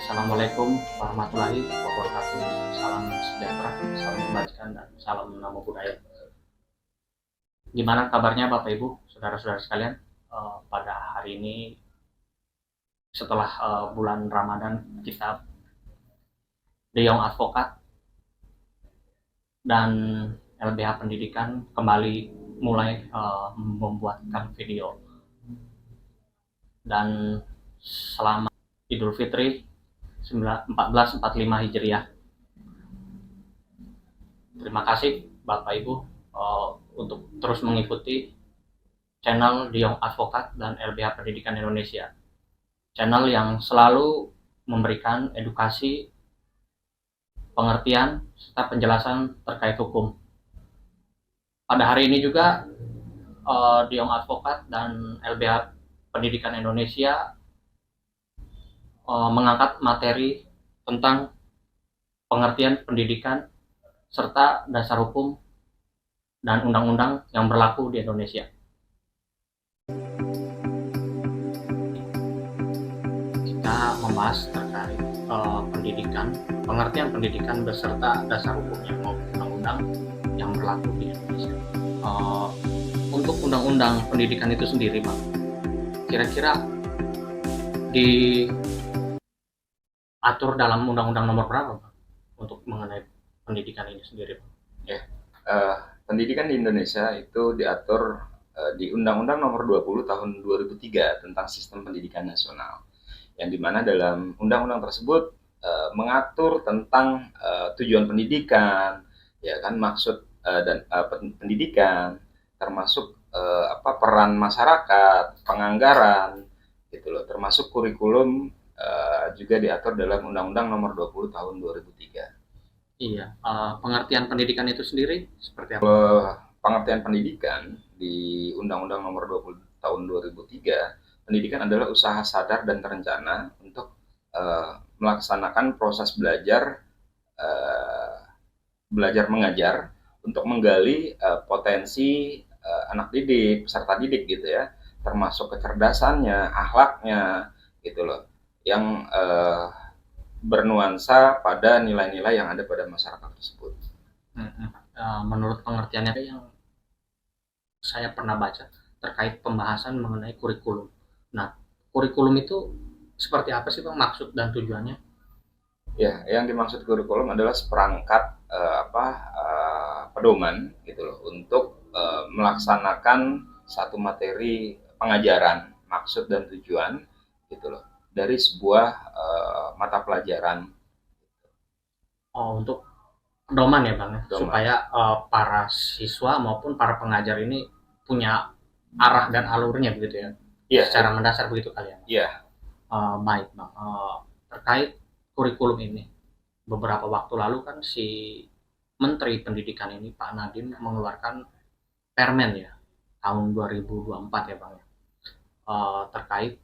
Assalamualaikum warahmatullahi wabarakatuh. Salam sejahtera, salam kebajikan, dan salam namo budaya. Gimana kabarnya Bapak Ibu, saudara-saudara sekalian? Pada hari ini setelah bulan Ramadan, kita The Young Advocate dan LBH Pendidikan kembali mulai membuatkan video. Dan selama Idul Fitri 1445 Hijriah. Terima kasih Bapak Ibu untuk terus mengikuti channel The Young Advocate dan LBH Pendidikan Indonesia. Channel yang selalu memberikan edukasi, pengertian, serta penjelasan terkait hukum. Pada hari ini juga The Young Advocate dan LBH Pendidikan Indonesia mengangkat materi tentang pengertian pendidikan serta dasar hukum dan undang-undang yang berlaku di Indonesia. Kita membahas terkait pendidikan, pengertian pendidikan beserta dasar hukumnya maupun undang-undang yang berlaku di Indonesia. Untuk undang-undang pendidikan itu sendiri, Bang, kira-kira diatur dalam undang-undang nomor berapa, Bang, untuk mengenai pendidikan ini sendiri, Bang? Pendidikan di Indonesia itu diatur di Undang-Undang Nomor 20 Tahun 2003 tentang Sistem Pendidikan Nasional, yang dimana dalam undang-undang tersebut mengatur tentang tujuan pendidikan, ya kan, maksud dan pendidikan, termasuk peran masyarakat, penganggaran, gitu loh, termasuk kurikulum. Juga diatur dalam Undang-Undang Nomor 20 Tahun 2003. Iya, pengertian pendidikan itu sendiri seperti apa? Pengertian pendidikan di Undang-Undang Nomor 20 Tahun 2003, pendidikan adalah usaha sadar dan terencana untuk melaksanakan proses belajar mengajar untuk menggali potensi anak didik, peserta didik, gitu ya, termasuk kecerdasannya, akhlaknya, gitu loh, yang bernuansa pada nilai-nilai yang ada pada masyarakat tersebut. Menurut pengertiannya yang saya pernah baca terkait pembahasan mengenai kurikulum. Nah, kurikulum itu seperti apa sih, Bang, maksud dan tujuannya? Ya, yang dimaksud kurikulum adalah seperangkat pedoman, gitu loh, untuk melaksanakan satu materi pengajaran, maksud dan tujuan, gitu loh, dari sebuah mata pelajaran. Untuk pedoman ya, Bang, Pedoman. supaya para siswa maupun para pengajar ini punya arah dan alurnya, begitu ya? Iya. Secara mendasar begitu kali ya? Iya. Baik, Bang. Terkait kurikulum ini, beberapa waktu lalu kan si Menteri Pendidikan ini, Pak Nadiem, mengeluarkan Permen ya, tahun 2024 ya, Bang, ya, terkait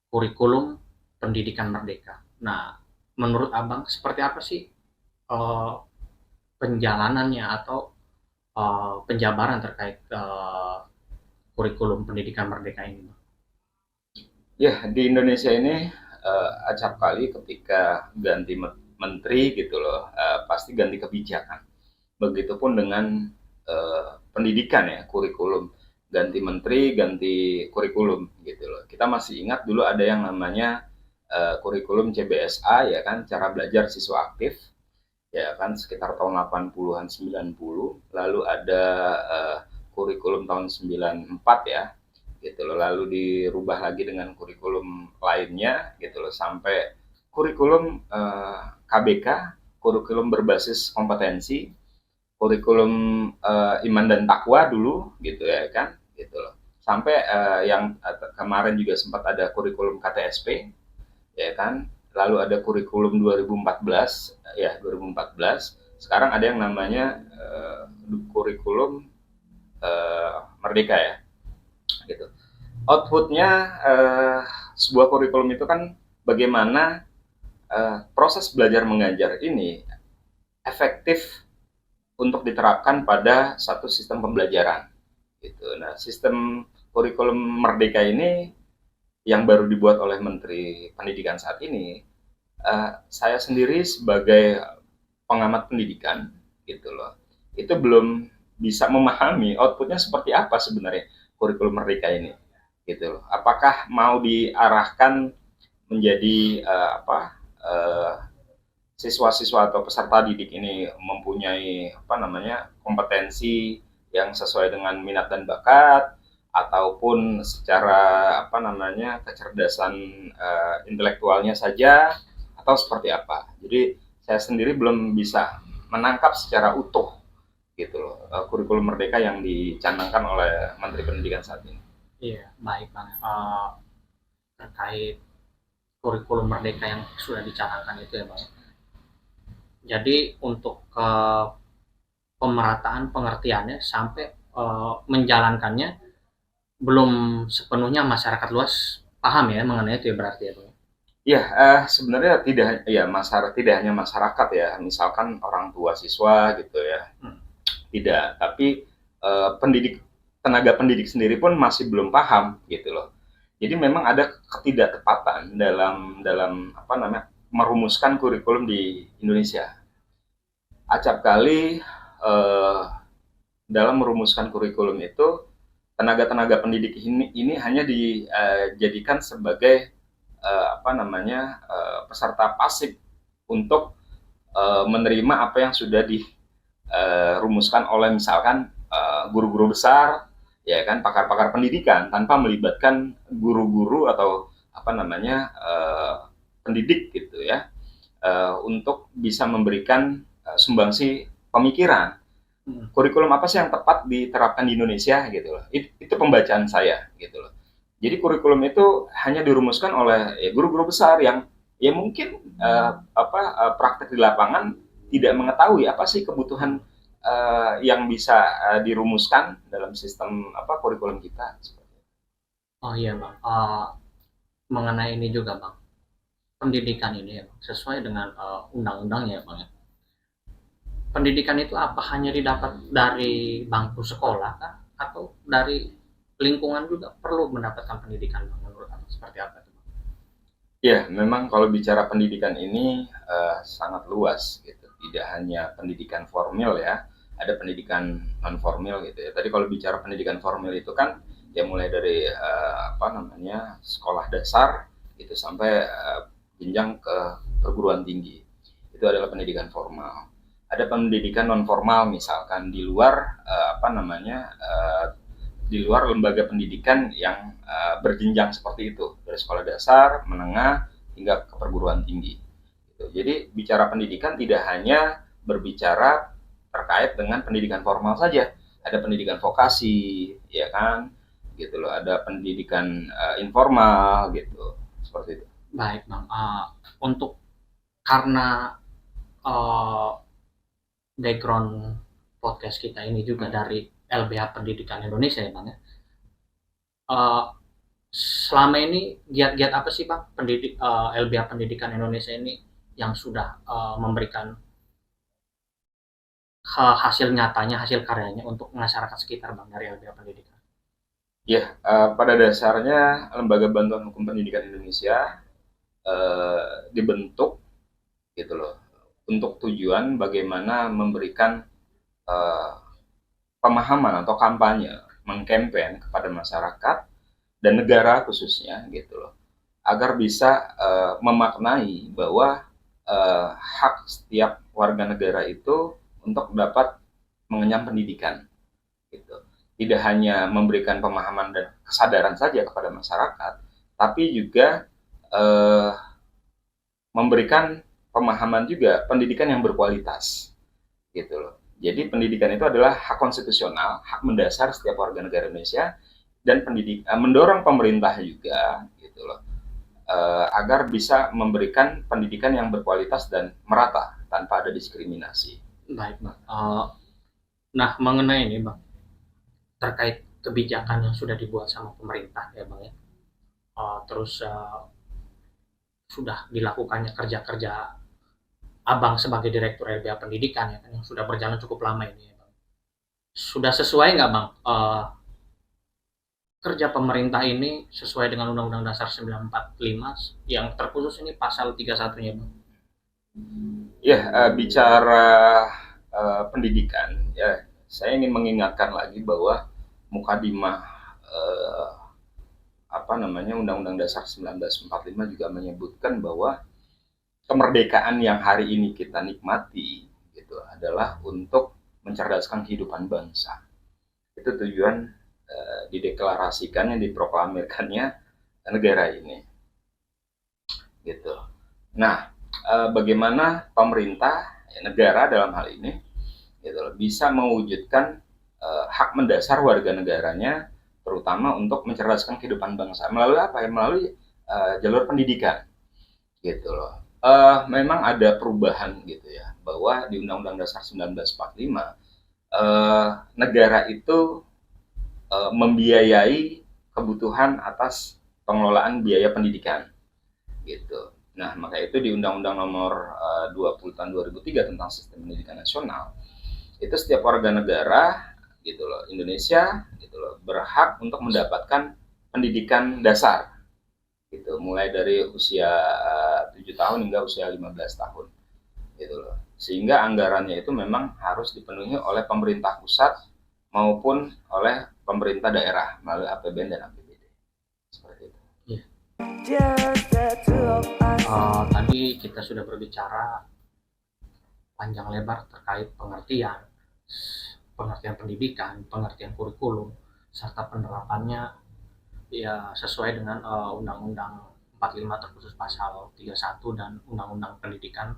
kurikulum pendidikan merdeka. Nah, menurut Abang seperti apa sih penjalanannya atau penjabaran terkait kurikulum pendidikan merdeka ini, Bang? Ya, di Indonesia ini acap kali ketika ganti menteri, gitu loh, pasti ganti kebijakan. Begitupun dengan pendidikan ya, kurikulum, ganti menteri, ganti kurikulum, gitu loh. Kita masih ingat dulu ada yang namanya kurikulum CBSA, ya kan, cara belajar siswa aktif, ya kan, sekitar tahun 80-an 90. Lalu ada kurikulum tahun 94 ya, gitu loh. Lalu dirubah lagi dengan kurikulum lainnya, gitu loh, sampai kurikulum KBK, kurikulum berbasis kompetensi, kurikulum iman dan takwa dulu, gitu ya kan, gitu loh. Sampai yang kemarin juga sempat ada kurikulum KTSP, ya kan. Lalu ada kurikulum 2014, ya 2014. Sekarang ada yang namanya kurikulum merdeka ya, gitu. Outputnya sebuah kurikulum itu kan bagaimana proses belajar mengajar ini efektif untuk diterapkan pada satu sistem pembelajaran, gitu. Nah, sistem kurikulum merdeka ini yang baru dibuat oleh Menteri Pendidikan saat ini Saya sendiri sebagai pengamat pendidikan gitu loh, itu belum bisa memahami outputnya seperti apa sebenarnya kurikulum merdeka ini gitu loh. Apakah mau diarahkan menjadi uh, siswa-siswa atau peserta didik ini mempunyai kompetensi yang sesuai dengan minat dan bakat, ataupun secara kecerdasan intelektualnya saja, atau seperti apa. Jadi saya sendiri belum bisa menangkap secara utuh gitu loh kurikulum merdeka yang dicanangkan oleh Menteri Pendidikan saat ini. Iya, baik Bang. Terkait kurikulum merdeka yang sudah dicanangkan itu ya Bang. Jadi untuk pemerataan pengertiannya sampai menjalankannya belum sepenuhnya masyarakat luas paham ya mengenai itu ya berarti ya Bang. Ya, sebenarnya tidak hanya masyarakat ya, misalkan orang tua siswa gitu ya, tidak. Tapi eh, pendidik tenaga pendidik sendiri pun masih belum paham gitu loh. Jadi memang ada ketidaktepatan dalam dalam merumuskan kurikulum di Indonesia. Acap kali eh, dalam merumuskan kurikulum itu tenaga-tenaga pendidik ini hanya dijadikan sebagai peserta pasif untuk menerima apa yang sudah dirumuskan oleh misalkan guru-guru besar, ya kan, pakar-pakar pendidikan, tanpa melibatkan guru-guru atau pendidik gitu ya, untuk bisa memberikan sumbangsi pemikiran. Kurikulum apa sih yang tepat diterapkan di Indonesia gitu loh. Itu pembacaan saya gitu loh. Jadi kurikulum itu hanya dirumuskan oleh guru-guru besar yang ya mungkin praktek di lapangan tidak mengetahui apa sih kebutuhan yang bisa dirumuskan dalam sistem kurikulum kita. Oh iya Bang. Mengenai ini juga Bang. Pendidikan ini ya Bang, sesuai dengan undang-undang ya Bang ya. Pendidikan itu apa hanya didapat dari bangku sekolah kah? Atau dari lingkungan juga perlu mendapatkan pendidikan Bang, menurut Abang seperti apa itu? Ya, memang kalau bicara pendidikan ini sangat luas gitu. Tidak hanya pendidikan formal ya, ada pendidikan non formal gitu ya. Tadi kalau bicara pendidikan formal itu kan ya mulai dari sekolah dasar gitu sampai jenjang ke perguruan tinggi. Itu adalah pendidikan formal. Ada pendidikan non formal misalkan di luar di luar lembaga pendidikan yang berjenjang seperti itu, dari sekolah dasar, menengah, hingga ke perguruan tinggi. Gitu. Jadi bicara pendidikan tidak hanya berbicara terkait dengan pendidikan formal saja, ada pendidikan vokasi, ya kan, gitu loh, ada pendidikan informal, gitu, seperti itu. Baik Bang. Untuk karena uh, background podcast kita ini juga dari LBH Pendidikan Indonesia ya Bang ya. Uh, Selama ini giat-giat apa sih Bang LBH Pendidikan Indonesia ini yang sudah memberikan hasil nyatanya, hasil karyanya untuk masyarakat sekitar Bang dari LBH Pendidikan? Ya, pada dasarnya Lembaga Bantuan Hukum Pendidikan Indonesia dibentuk gitu loh untuk tujuan bagaimana memberikan uh, pemahaman atau kampanye mengkampen kepada masyarakat dan negara khususnya gitu loh agar bisa memaknai bahwa hak setiap warga negara itu untuk dapat mengenyam pendidikan gitu. Tidak hanya memberikan pemahaman dan kesadaran saja kepada masyarakat, tapi juga eh, memberikan pemahaman juga pendidikan yang berkualitas gitu loh. Jadi pendidikan itu adalah hak konstitusional, hak mendasar setiap warga negara Indonesia, dan mendorong pemerintah juga gitu loh agar bisa memberikan pendidikan yang berkualitas dan merata tanpa ada diskriminasi. Baik Bang. Nah mengenai ini Bang, terkait kebijakan yang sudah dibuat sama pemerintah ya Bang ya. Terus sudah dilakukannya kerja-kerja Abang sebagai Direktur LBH Pendidikan ya kan yang sudah berjalan cukup lama ini ya Bang. Sudah sesuai nggak Bang kerja pemerintah ini sesuai dengan Undang-Undang Dasar 1945 yang terkhusus ini pasal 31-nya, Bang. Ya, bicara pendidikan, ya saya ingin mengingatkan lagi bahwa mukadimah eh, Undang-Undang Dasar 1945 juga menyebutkan bahwa kemerdekaan yang hari ini kita nikmati gitu adalah untuk mencerdaskan kehidupan bangsa. Itu tujuan dideklarasikannya, diproklamirkannya negara ini. Gitu. Nah, bagaimana pemerintah negara dalam hal ini gitu bisa mewujudkan hak mendasar warga negaranya, terutama untuk mencerdaskan kehidupan bangsa melalui apa ya, melalui jalur pendidikan gitu loh. Memang ada perubahan gitu ya, bahwa di Undang-Undang Dasar 1945 negara itu membiayai kebutuhan atas pengelolaan biaya pendidikan gitu. Nah, maka itu di Undang-Undang Nomor 20 tahun 2003 tentang Sistem Pendidikan Nasional, itu setiap warga negara gitu loh, Indonesia gitu loh, berhak untuk mendapatkan pendidikan dasar gitu, mulai dari usia 7 tahun hingga usia 15 tahun gitu loh. Sehingga anggarannya itu memang harus dipenuhi oleh pemerintah pusat maupun oleh pemerintah daerah melalui APBN dan APBD. Seperti itu. Tadi kita sudah berbicara panjang lebar terkait pengertian pendidikan, pengertian kurikulum, serta penerapannya ya sesuai dengan Undang-Undang 45 terkhusus pasal 31 dan Undang-Undang Pendidikan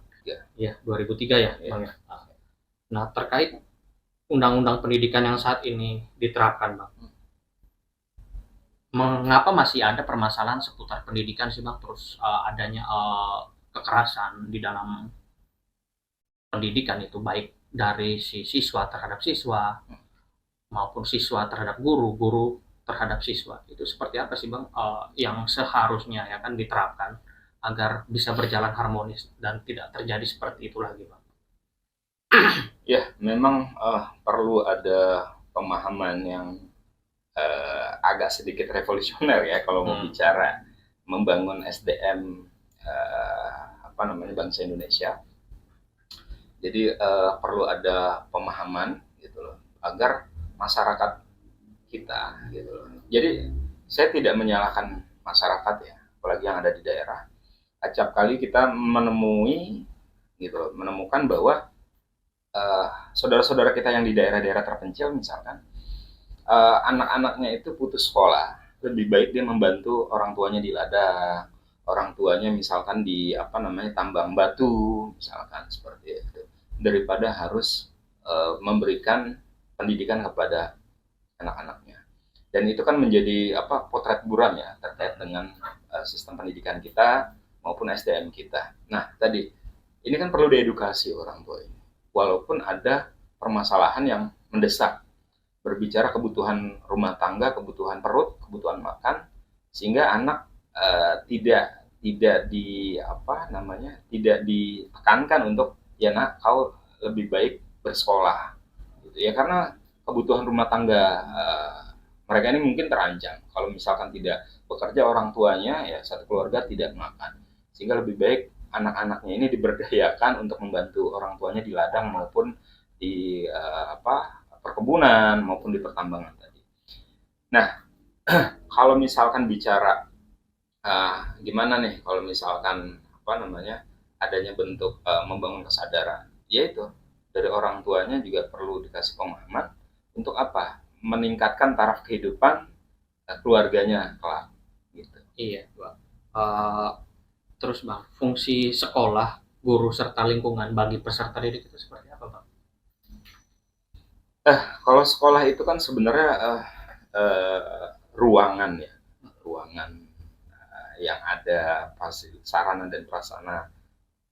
ya 2003 ya, Bang ya. Nah, terkait Undang-Undang Pendidikan yang saat ini diterapkan, Bang, mengapa masih ada permasalahan seputar pendidikan sih, Bang? Terus adanya kekerasan di dalam pendidikan itu, baik dari si siswa terhadap siswa maupun siswa terhadap guru, guru terhadap siswa. Itu seperti apa sih, Bang, yang seharusnya ya kan diterapkan agar bisa berjalan harmonis dan tidak terjadi seperti itu lagi, Bang? Ya, memang perlu ada pemahaman yang agak sedikit revolusioner ya kalau mau bicara membangun SDM bangsa Indonesia. Jadi perlu ada pemahaman gitu loh, agar masyarakat kita gitu loh. Jadi saya tidak menyalahkan masyarakat ya, apalagi yang ada di daerah. Acap kali kita menemukan bahwa saudara-saudara kita yang di daerah-daerah terpencil misalkan, anak-anaknya itu putus sekolah, lebih baik dia membantu orang tuanya di ladang, orang tuanya misalkan di tambang batu misalkan, seperti itu, daripada harus memberikan pendidikan kepada anak-anaknya. Dan itu kan menjadi potret buram ya terkait dengan sistem pendidikan kita maupun SDM kita. Nah, tadi ini kan perlu diedukasi orang tua ini, walaupun ada permasalahan yang mendesak, berbicara kebutuhan rumah tangga, kebutuhan perut, kebutuhan makan, sehingga anak tidak ditekankan untuk ya nak kau lebih baik bersekolah gitu ya, karena kebutuhan rumah tangga mereka ini mungkin terancam kalau misalkan tidak bekerja, orang tuanya ya satu keluarga tidak makan, sehingga lebih baik anak-anaknya ini diberdayakan untuk membantu orang tuanya di ladang maupun di perkebunan maupun di pertambangan tadi. Nah, kalau misalkan bicara gimana nih kalau misalkan adanya bentuk membangun kesadaran, yaitu dari orang tuanya juga perlu dikasih pemahaman untuk meningkatkan taraf kehidupan keluarganya kelak gitu. Iya, Bang. Terus, Bang, fungsi sekolah, guru serta lingkungan bagi peserta didik itu seperti apa, Bang? Kalau sekolah itu kan sebenarnya ruangan ya, ruangan yang ada sarana dan prasarana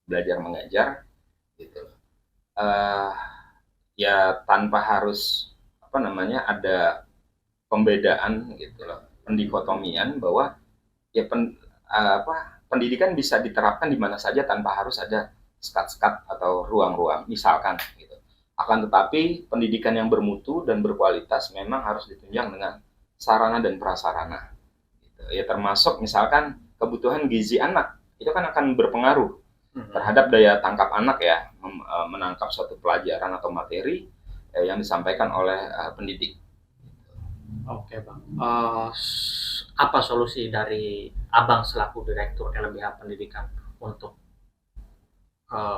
belajar mengajar gitu. Ya tanpa harus ada pembedaan gitu loh, pendikotomian bahwa ya pendidikan bisa diterapkan di mana saja tanpa harus ada sekat-sekat atau ruang-ruang misalkan gitu. Akan tetapi pendidikan yang bermutu dan berkualitas memang harus ditunjang dengan sarana dan prasarana. Gitu. Ya termasuk misalkan kebutuhan gizi anak itu kan akan berpengaruh terhadap daya tangkap anak ya, menangkap suatu pelajaran atau materi yang disampaikan oleh pendidik. Oke Bang. Apa solusi dari Abang selaku Direktur LBH Pendidikan untuk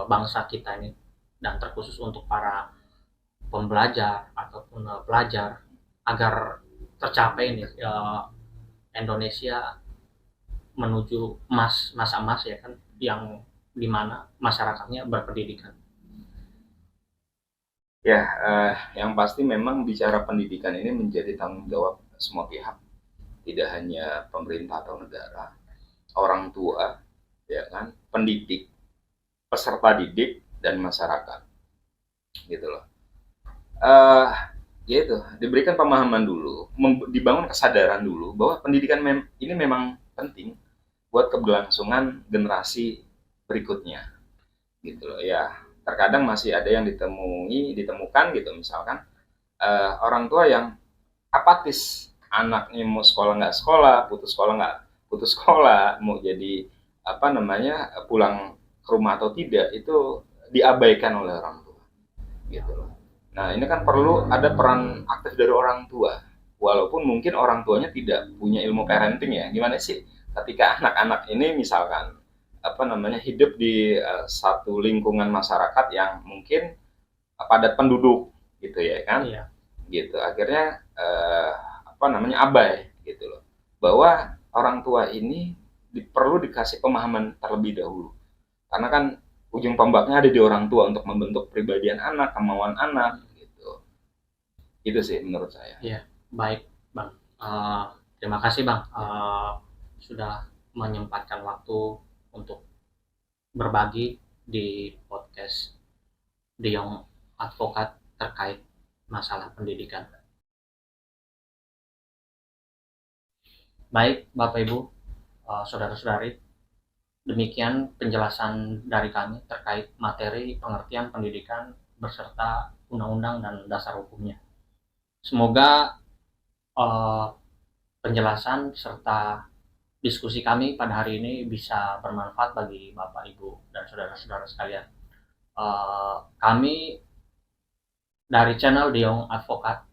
bangsa kita ini, dan terkhusus untuk para pembelajar ataupun pelajar, agar tercapai ini Indonesia menuju masa emas ya kan, yang dimana masyarakatnya berpendidikan. Ya, yang pasti memang bicara pendidikan ini menjadi tanggung jawab semua pihak, tidak hanya pemerintah atau negara, orang tua, ya kan, pendidik, peserta didik, dan masyarakat, gitu loh. Uh, ya itu, diberikan pemahaman dulu, dibangun kesadaran dulu bahwa pendidikan ini memang penting buat keberlangsungan generasi berikutnya, gitu loh. Ya, terkadang masih ada yang ditemukan gitu, misalkan orang tua yang apatis, anaknya mau sekolah nggak sekolah, putus sekolah, mau jadi pulang ke rumah atau tidak, itu diabaikan oleh orang tua, gitu loh. Nah ini kan perlu ada peran aktif dari orang tua, walaupun mungkin orang tuanya tidak punya ilmu parenting ya, gimana sih ketika anak-anak ini misalkan hidup di satu lingkungan masyarakat yang mungkin padat penduduk gitu ya kan. Iya. Gitu akhirnya abai gitu loh, bahwa orang tua ini perlu dikasih pemahaman terlebih dahulu, karena kan ujung tombaknya ada di orang tua untuk membentuk kepribadian anak, kemauan anak gitu. Itu sih menurut saya. Iya, baik Bang. Terima kasih Bang sudah menyempatkan waktu untuk berbagi di podcast De Jong Advokat terkait masalah pendidikan. Baik Bapak Ibu, saudara-saudari, demikian penjelasan dari kami terkait materi pengertian pendidikan beserta undang-undang dan dasar hukumnya. Semoga penjelasan serta diskusi kami pada hari ini bisa bermanfaat bagi Bapak, Ibu, dan saudara-saudara sekalian. Kami dari channel De Jong Advokat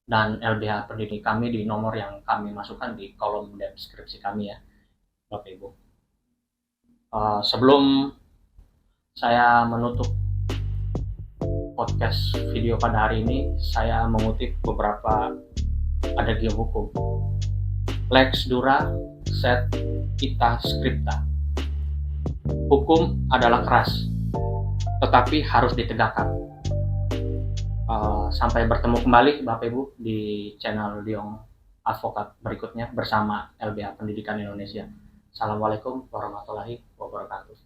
dan LBH Pendidik kami di nomor yang kami masukkan di kolom deskripsi kami ya, Bapak Ibu. Sebelum saya menutup podcast video pada hari ini, saya mengutip beberapa adagium hukum. Lex dura, sed ita scripta. Hukum adalah keras, tetapi harus ditegakkan. Sampai bertemu kembali Bapak Ibu di channel De Jong Advokat berikutnya bersama LBH Pendidikan Indonesia. Assalamualaikum warahmatullahi wabarakatuh.